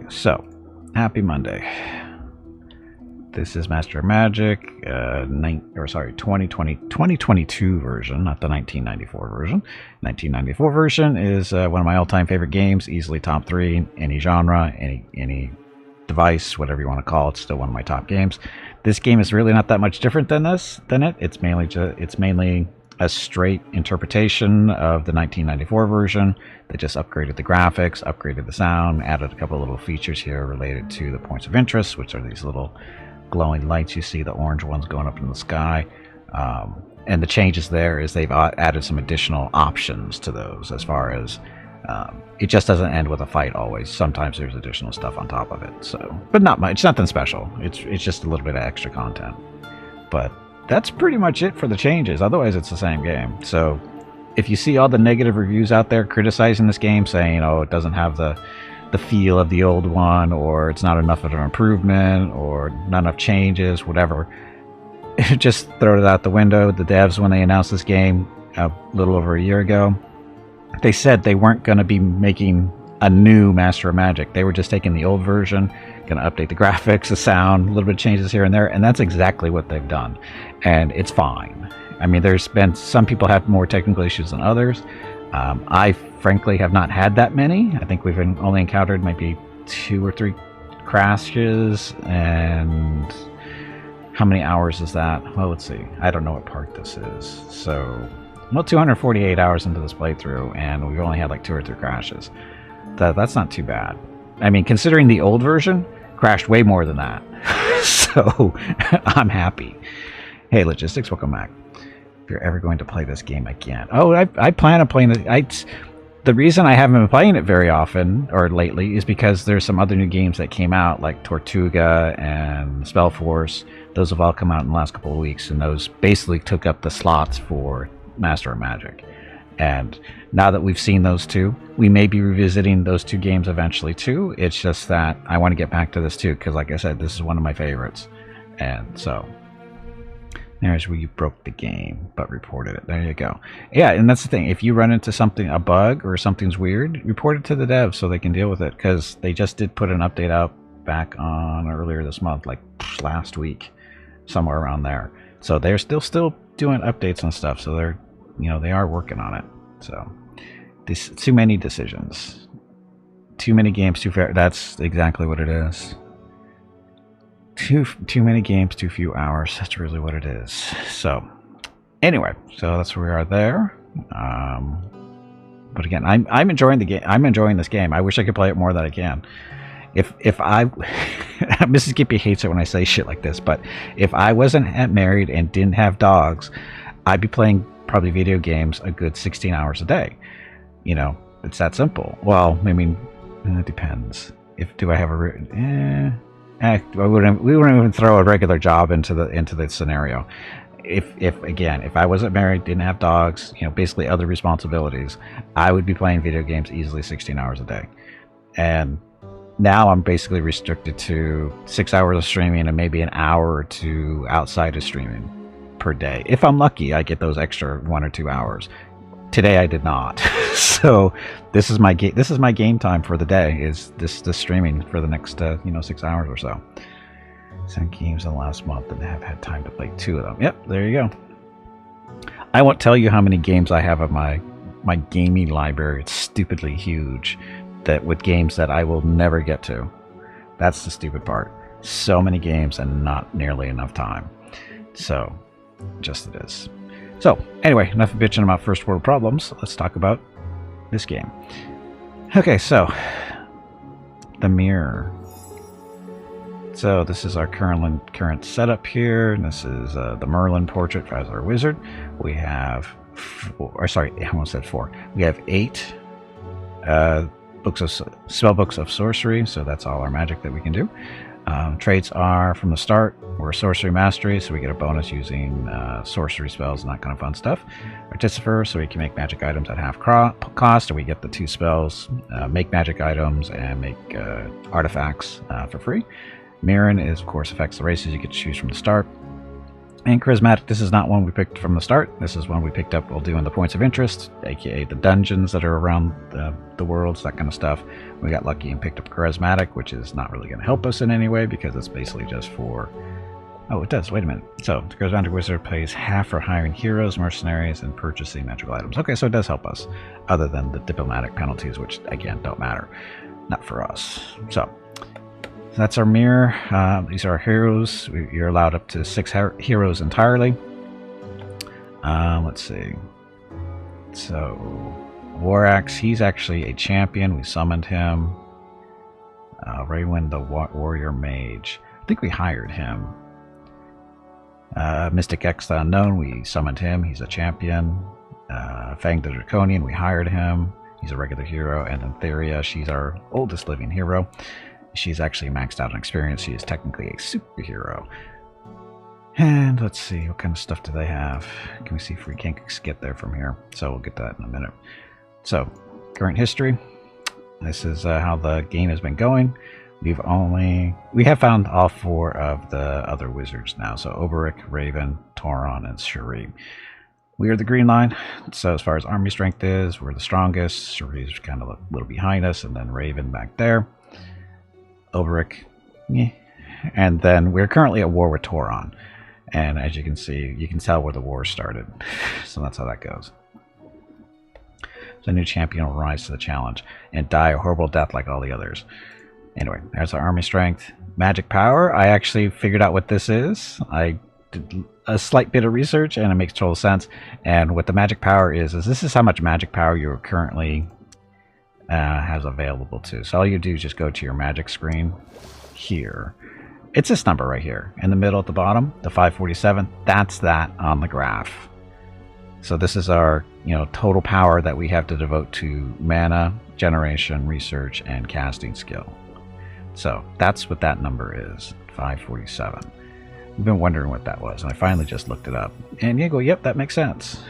so happy Monday. This is Master of Magic, 2022 version, not the 1994 version. 1994 version is one of my all-time favorite games, easily top 3, any genre, any device, whatever you want to call it, still one of my top games. This game is really not that much different than it. It's mainly a straight interpretation of the 1994 version. They just upgraded the graphics, upgraded the sound, added a couple of little features here related to the points of interest, which are these little glowing lights you see, the orange ones going up in the sky. And the changes there is they've added some additional options to those, as far as it just doesn't end with a fight always. Sometimes there's additional stuff on top of it. So, but not much. It's nothing special. It's just a little bit of extra content. But that's pretty much it for the changes. Otherwise, it's the same game. So if you see all the negative reviews out there criticizing this game, saying, oh, it doesn't have the feel of the old one, or it's not enough of an improvement, or not enough changes, whatever, just throw it out the window. The devs, when they announced this game a little over a year ago, they said they weren't going to be making a new Master of Magic. They were just taking the old version, going to update the graphics, the sound, a little bit of changes here and there, and that's exactly what they've done. And it's fine. I mean, there's been some people have more technical issues than others. I frankly have not had that many. I think we've only encountered maybe 2 or 3 crashes, and how many hours is that? Well, let's see. I don't know what part this is. So, well, 248 hours into this playthrough, and we've only had like 2 or 3 crashes. That's not too bad. I mean, considering the old version crashed way more than that. So, I'm happy. Hey, Logistics, welcome back. If you're ever going to play this game again. Oh, I plan on playing it. The reason I haven't been playing it very often, or lately, is because there's some other new games that came out, like Tortuga and Spellforce. Those have all come out in the last couple of weeks, and those basically took up the slots for Master of Magic. And now that we've seen those two, we may be revisiting those 2 games eventually too. It's just that I want to get back to this too, because like I said, this is one of my favorites. And so there's where you broke the game but reported it. There you go. Yeah, and that's the thing. If you run into something, a bug or something's weird, report it to the devs so they can deal with it, because they just did put an update out back on earlier this month, like last week, somewhere around there. So they're still doing updates and stuff. So they're, they are working on it. So too many decisions, too many games, too fair. That's exactly what it is. Too many games, too few hours. That's really what it is. So anyway, so that's where we are there. But again, I'm enjoying the game. I'm enjoying this game. I wish I could play it more than I can. If I Mrs. Gippy hates it when I say shit like this, but if I wasn't married and didn't have dogs, I'd be playing probably video games a good 16 hours a day. It's that simple. Well, I mean, it depends. Do I have a we wouldn't even throw a regular job into the scenario. If I wasn't married, didn't have dogs, basically other responsibilities, I would be playing video games easily 16 hours a day. And now I'm basically restricted to 6 hours of streaming and maybe an hour or 2 outside of streaming per day. If I'm lucky, I get those extra 1 or 2 hours. Today I did not. So this is my game time for the day, is this streaming for the next 6 hours or so. 7 games in the last month, and I have had time to play 2 of them. Yep, there you go. I won't tell you how many games I have on my gaming library. It's stupidly huge, that with games that I will never get to. That's the stupid part. So many games and not nearly enough time. So just it is. So anyway, enough bitching about first world problems. Let's talk about this game. Okay, so the mirror. So this is our current setup here, and this is the Merlin portrait as our wizard. We have I almost said 4. We have 8 spell books of sorcery, so that's all our magic that we can do. Traits are, from the start, we're sorcery mastery, so we get a bonus using sorcery spells and that kind of fun stuff. Artificer, so we can make magic items at half cost, and we get the 2 spells, make magic items and make artifacts for free. Mirren is, of course, affects the races you get to choose from the start. And charismatic, this is not one we picked from the start. This is one we picked up while doing the points of interest, aka the dungeons that are around the worlds, that kind of stuff. We got lucky and picked up charismatic, which is not really going to help us in any way because it's basically just for... Oh, it does. Wait a minute. So, the charismatic wizard pays half for hiring heroes, mercenaries, and purchasing magical items. Okay, so it does help us, other than the diplomatic penalties, which, again, don't matter. Not for us. So that's our mirror. These are our heroes. You're allowed up to 6 heroes entirely. Let's see. So, Warax, he's actually a champion. We summoned him. Raywin, the warrior mage. I think we hired him. Mystic X, the unknown, we summoned him. He's a champion. Fang the Draconian, we hired him. He's a regular hero. And then Theria, she's our oldest living hero. She's actually maxed out in experience. She is technically a superhero. And let's see, what kind of stuff do they have? Can we see if we can't get there from here? So we'll get that in a minute. So, current history. This is how the game has been going. We have found all 4 of the other wizards now. So Oberic, Raven, Tauron, and Cherie. We are the green line. So as far as army strength is, we're the strongest. Cherie's kind of a little behind us, and then Raven back there. Oberic, yeah. And then we're currently at war with Tauron. And as you can see, you can tell where the war started. So that's how that goes. The new champion will rise to the challenge and die a horrible death like all the others. Anyway, there's our army strength. Magic power, I actually figured out what this is. I did a slight bit of research and it makes total sense. And what the magic power is this is how much magic power you currently has available to. So all you do is just go to your magic screen here. It's this number right here in the middle at the bottom, the 547. That's that on the graph. So this is our, total power that we have to devote to mana, generation, research, and casting skill. So that's what that number is, 547. I've been wondering what that was, and I finally just looked it up. And you go, yep, that makes sense.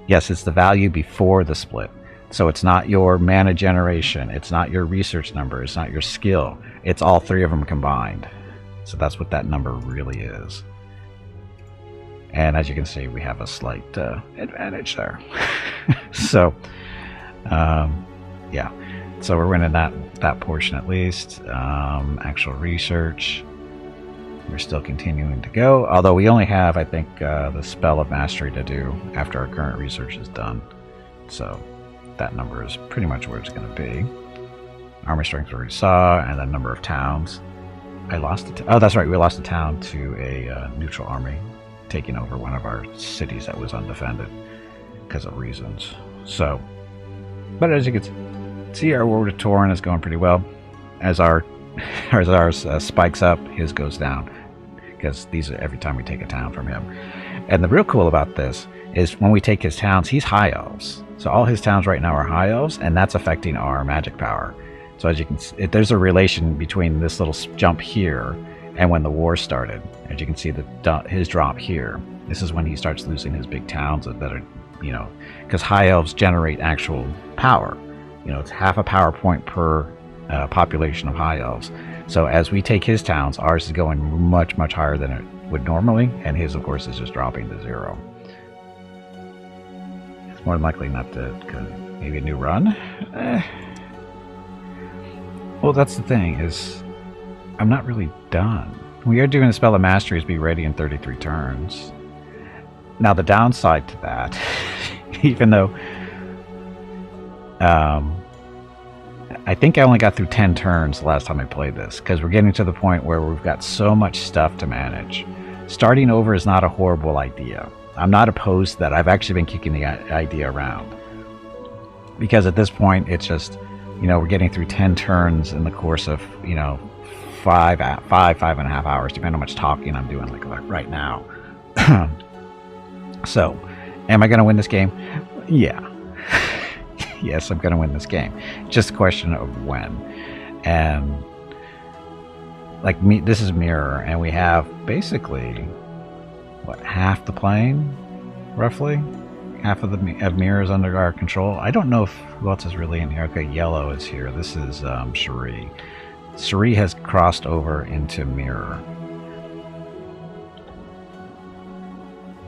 Yes, it's the value before the split. So it's not your mana generation, it's not your research number, it's not your skill. It's all 3 of them combined. So that's what that number really is. And as you can see, we have a slight advantage there. So, yeah. So we're winning that portion at least. Actual research, we're still continuing to go. Although we only have, I think, the spell of mastery to do after our current research is done. So that number is pretty much where it's going to be. Army strength we already saw, and then number of towns. I lost it. Oh, that's right. We lost a town to a neutral army, taking over one of our cities that was undefended because of reasons. So, but as you can see, our war with Tauron is going pretty well. As ours spikes up, his goes down, because these are every time we take a town from him. And the real cool about this is when we take his towns, he's high elves. So all his towns right now are high elves, and that's affecting our magic power. So as you can see, there's a relation between this little jump here and when the war started. As you can see, his drop here. This is when he starts losing his big towns that are, because high elves generate actual power. It's half a power point per population of high elves. So as we take his towns, ours is going much, much higher than it would normally, and his, of course, is just dropping to 0. It's more than likely not to, maybe a new run. Well, that's the thing, is I'm not really done. We are doing a spell of mastery is be ready in 33 turns. Now the downside to that, even though I think I only got through 10 turns the last time I played this, because we're getting to the point where we've got so much stuff to manage. Starting over is not a horrible idea. I'm not opposed to that. I've actually been kicking the idea around, because at this point it's just, we're getting through 10 turns in the course of, 5.5 hours, depending on how much talking I'm doing, like right now. So, am I going to win this game? Yeah. Yes, I'm going to win this game. Just a question of when. And like me, this is Mirror, and we have basically what, half the plane, roughly. Half of Mirror is under our control. I don't know who else is really in here. Okay, Yellow is here. This is Cherie. Cherie has crossed over into Mirror.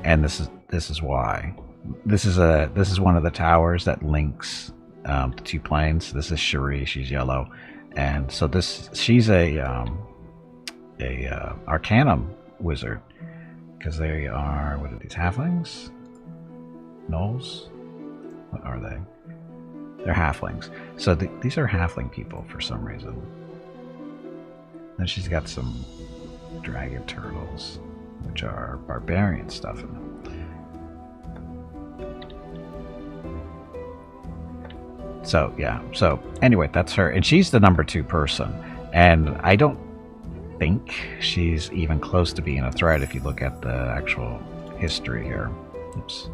and this is why. This is one of the towers that links the two planes. This is Cherie. She's yellow, and so she's a Arcanum wizard, because they are, what are these, halflings? Gnolls? What are they? They're halflings. So these are halfling people for some reason. Then she's got some dragon turtles, which are barbarian stuff in them. So yeah, so anyway, that's her, and she's the number 2 person, and I don't think she's even close to being a threat if you look at the actual history here. Oops.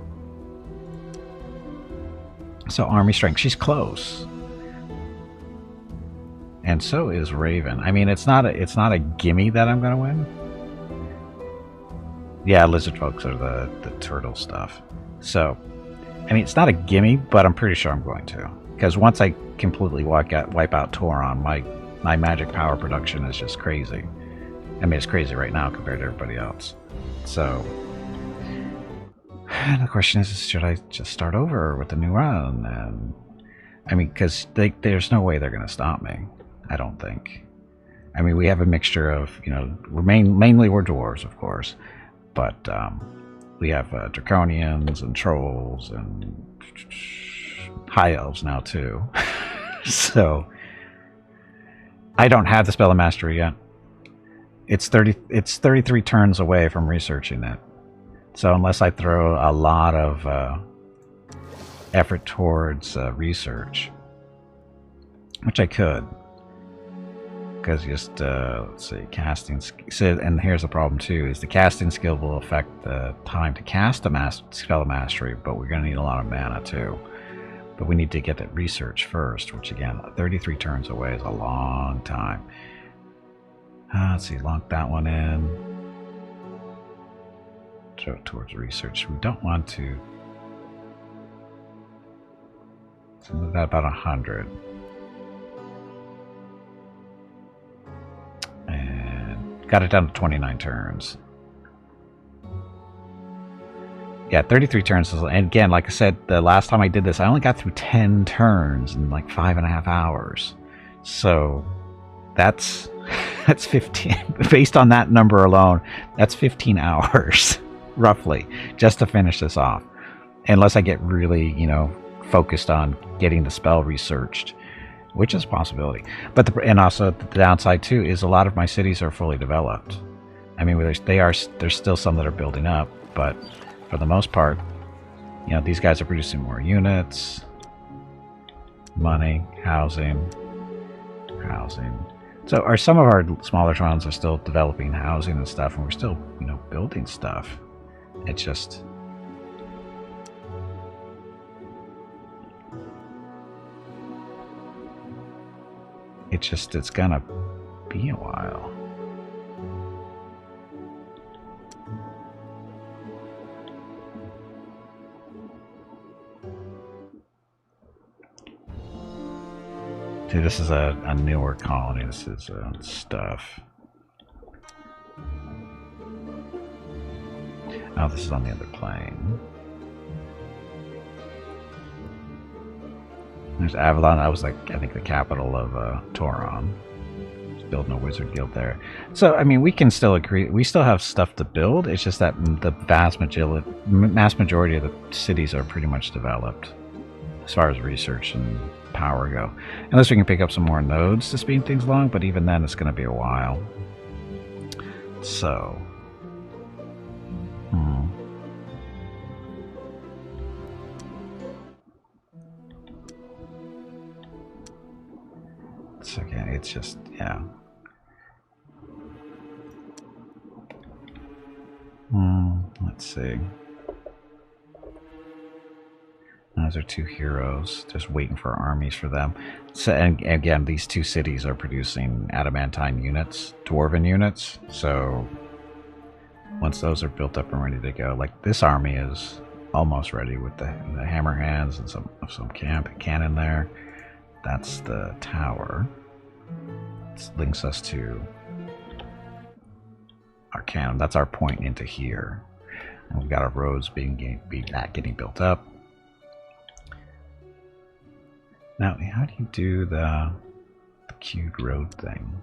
So army strength, she's close, and so is Raven. I mean, it's not a gimme that I'm gonna win. Yeah, lizard folks are the turtle stuff. So, I mean, it's not a gimme, but I'm pretty sure I'm going to, because once I completely wipe out Tauron, my magic power production is just crazy. I mean, it's crazy right now compared to everybody else. So, the question is, should I just start over with a new run? And I mean, because there's no way they're going to stop me. I don't think. I mean, we have a mixture of, you know, mainly we're dwarves, of course, but we have draconians and trolls and high elves now too. So I don't have the spell of mastery yet. It's 33 turns away from researching it. So unless I throw a lot of effort towards research, which I could, because just let's see, casting. So, and here's the problem too: is the casting skill will affect the time to cast a spell of mastery, but we're going to need a lot of mana too. But we need to get that research first, which again, 33 turns away is a long time. Let's see, lock that one in. Throw it towards research. We don't want to. So move that about 100. And got it down to 29 turns. Yeah, 33 turns. And again, like I said, the last time I did this, I only got through 10 turns in like 5.5 hours. So that's 15. Based on that number alone, that's 15 hours, roughly, just to finish this off. Unless I get really, you know, focused on getting the spell researched, which is a possibility. But and also the downside too is a lot of my cities are fully developed. I mean, there's still some that are building up, but for the most part, you know, these guys are producing more units, money, housing. So some of our smaller towns are still developing housing and stuff, and we're still, you know, building stuff. It's just it's gonna be a while. See, this is a newer colony. This is stuff. Oh, this is on the other plane. There's Avalon. That was, like, I think, the capital of Tauron. Just building a wizard guild there. So, I mean, we can still agree. We still have stuff to build. It's just that the mass majority of the cities are pretty much developed as far as research and power go. Unless we can pick up some more nodes to speed things along, but even then it's going to be a while. So, it's okay. It's just, yeah. Let's see. Those are 2 heroes, just waiting for armies for them. So, and again, these 2 cities are producing adamantine units, dwarven units. So once those are built up and ready to go, like this army is almost ready with the hammer hands and some cannon there. That's the tower. It links us to our cannon. That's our point into here. And we've got our roads getting built up. Now, how do you do the queued road thing?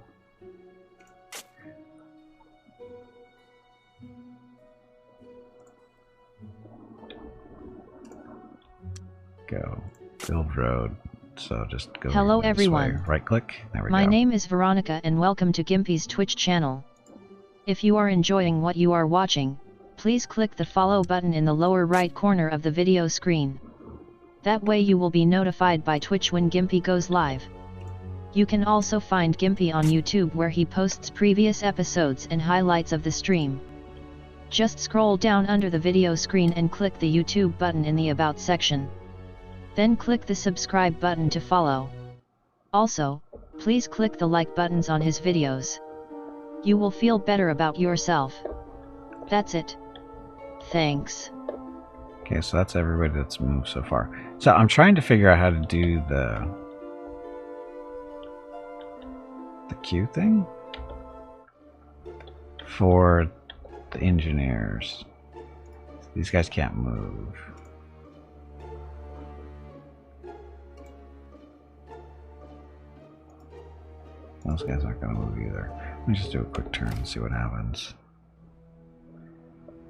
Go build road. So just go. Hello everyone. Right click. There we go. My name is Veronica and welcome to Gimpy's Twitch channel. If you are enjoying what you are watching, please click the follow button in the lower right corner of the video screen. That way you will be notified by Twitch when Gimpy goes live. You can also find Gimpy on YouTube where he posts previous episodes and highlights of the stream. Just scroll down under the video screen and click the YouTube button in the About section. Then click the subscribe button to follow. Also, please click the like buttons on his videos. You will feel better about yourself. That's it. Thanks. Okay, so that's everybody that's moved so far. So I'm trying to figure out how to do the queue thing for the engineers. These guys can't move. Those guys aren't going to move either. Let me just do a quick turn and see what happens.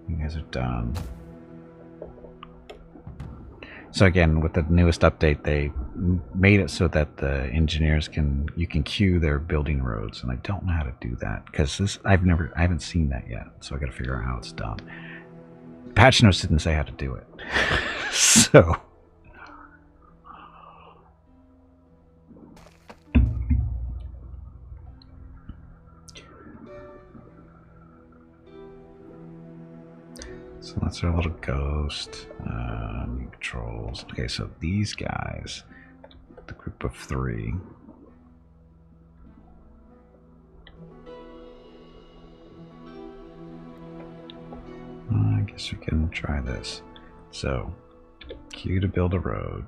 You guys are done. So again, with the newest update, they made it so that the engineers you can queue their building roads, and I don't know how to do that because I haven't seen that yet. So I got to figure out how it's done. Patch notes didn't say how to do it, so. So that's our little ghost. New controls. Okay, so these guys, the group of 3. I guess we can try this. So, queue to build a road.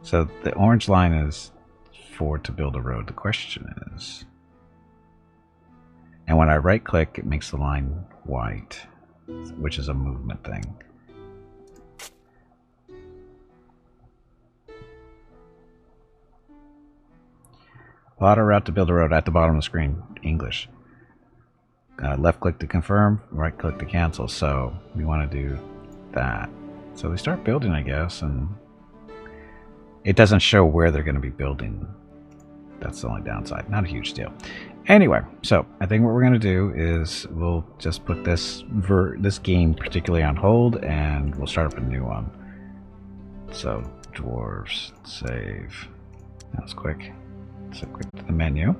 So the orange line is to build a road. The question is, and when I right click, it makes the line white, which is a movement thing. Plot a route to build a road at the bottom of the screen. English. Left click to confirm, right click to cancel. So we want to do that. So they start building, I guess, and it doesn't show where they're going to be building. That's the only downside. Not a huge deal. Anyway, so I think what we're going to do is we'll just put this game particularly on hold, and we'll start up a new one. So Dwarves, save. That was quick. So quick to the menu.